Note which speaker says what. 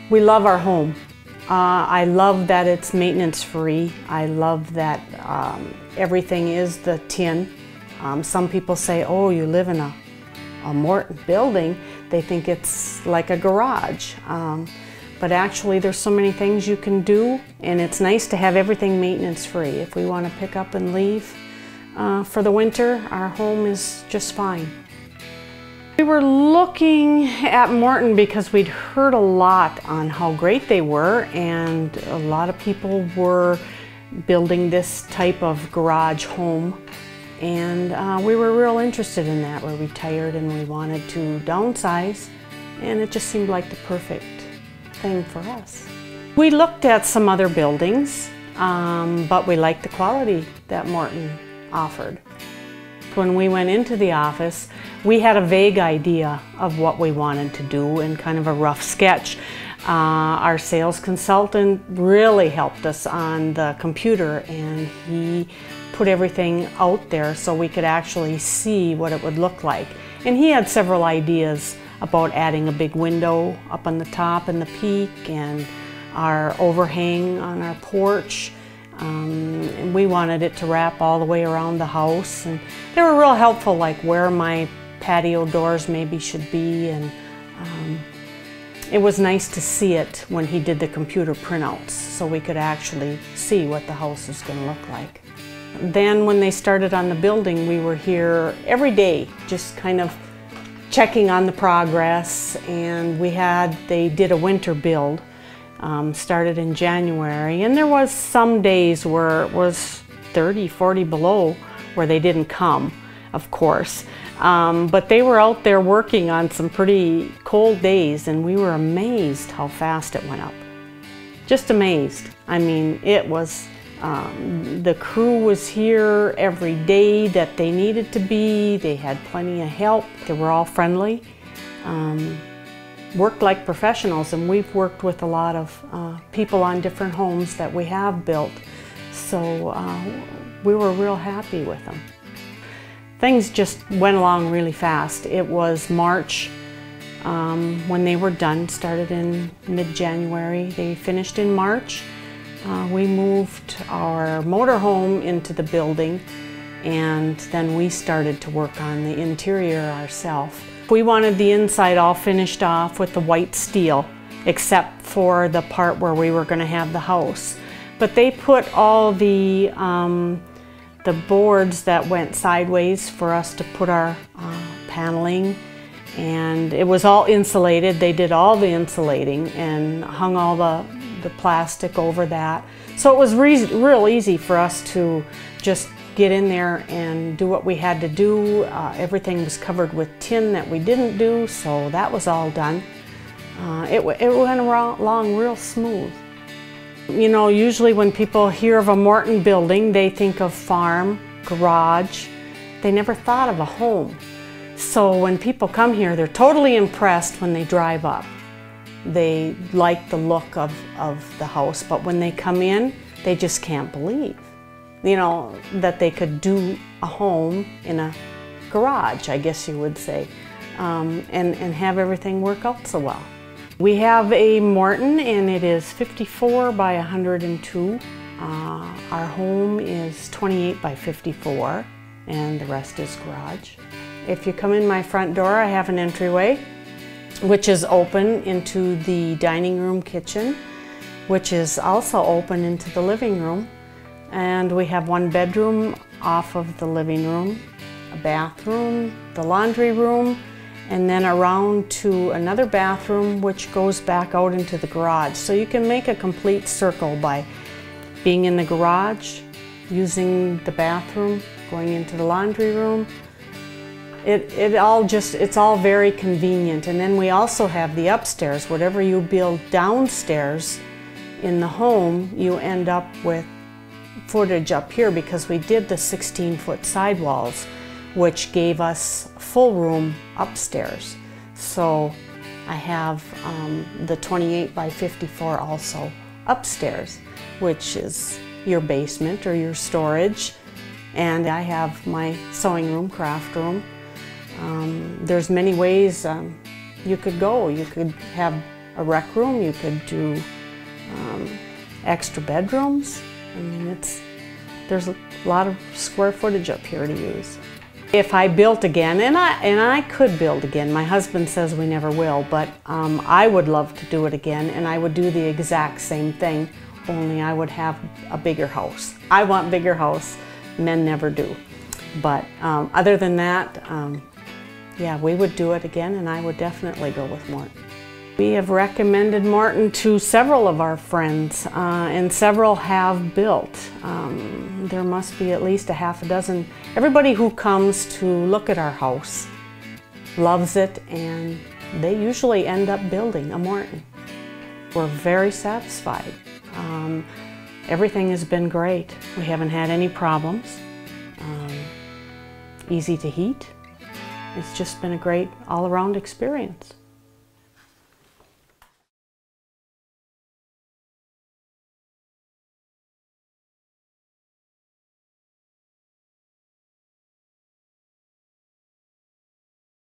Speaker 1: We love our home. I love that it's maintenance free. I love that everything is the tin. Some people say, oh, you live in a Morton building. They think it's like a garage. But actually there's so many things you can do, and it's nice to have everything maintenance free. If we want to pick up and leave for the winter, our home is just fine. We were looking at Morton because we'd heard a lot on how great they were, and a lot of people were building this type of garage home, and we were real interested in that. We're retired and we wanted to downsize, and it just seemed like the perfect thing for us. We looked at some other buildings, but we liked the quality that Morton offered. When we went into the office, we had a vague idea of what we wanted to do and kind of a rough sketch. Our sales consultant really helped us on the computer, and he put everything out there so we could actually see what it would look like. And he had several ideas about adding a big window up on the top and the peak, and our overhang on our porch. And we wanted it to wrap all the way around the house, and they were real helpful, like where my patio doors maybe should be, and it was nice to see it when he did the computer printouts so we could actually see what the house was going to look like. Then when they started on the building, we were here every day just kind of checking on the progress, and they did a winter build. Started in January, and there was some days where it was 30, 40 below where they didn't come, of course. But they were out there working on some pretty cold days, and we were amazed how fast it went up. Just amazed. I mean, it was, the crew was here every day that they needed to be. They had plenty of help. They were all friendly. Worked like professionals, and we've worked with a lot of people on different homes that we have built, so we were real happy with them. Things just went along really fast. It was March when they were done, started in mid-January. They finished in March. We moved our motorhome into the building, and then we started to work on the interior ourselves. We wanted the inside all finished off with the white steel, except for the part where we were going to have the house. But they put all the boards that went sideways for us to put our paneling, and it was all insulated. They did all the insulating and hung all the plastic over that. So it was real easy for us to just get in there and do what we had to do. Everything was covered with tin that we didn't do, so that was all done. It went along real smooth. You know, usually when people hear of a Morton building, they think of farm, garage. They never thought of a home. So when people come here, they're totally impressed when they drive up. They like the look of the house, but when they come in, they just can't believe, you know, that they could do a home in a garage, I guess you would say, and have everything work out so well. We have a Morton, and it is 54 by 102. Our home is 28 by 54, and the rest is garage. If you come in my front door, I have an entryway, which is open into the dining room kitchen, which is also open into the living room. And we have one bedroom off of the living room, a bathroom, the laundry room, and then around to another bathroom which goes back out into the garage. So you can make a complete circle by being in the garage, using the bathroom, going into the laundry room. It's all very convenient. And then we also have the upstairs. Whatever you build downstairs in the home, you end up with footage up here because we did the 16-foot sidewalls, which gave us full room upstairs. So I have the 28 by 54 also upstairs, which is your basement or your storage. And I have my sewing room, craft room. There's many ways you could go. You could have a rec room, you could do extra bedrooms. I mean, there's a lot of square footage up here to use. If I built again, and I could build again, my husband says we never will, but I would love to do it again, and I would do the exact same thing, only I would have a bigger house. I want bigger house, men never do. But other than that, yeah, we would do it again, and I would definitely go with Morton. We have recommended Morton to several of our friends, and several have built. There must be at least a half a dozen. Everybody who comes to look at our house loves it, and they usually end up building a Morton. We're very satisfied. Everything has been great. We haven't had any problems. Easy to heat. It's just been a great all-around experience.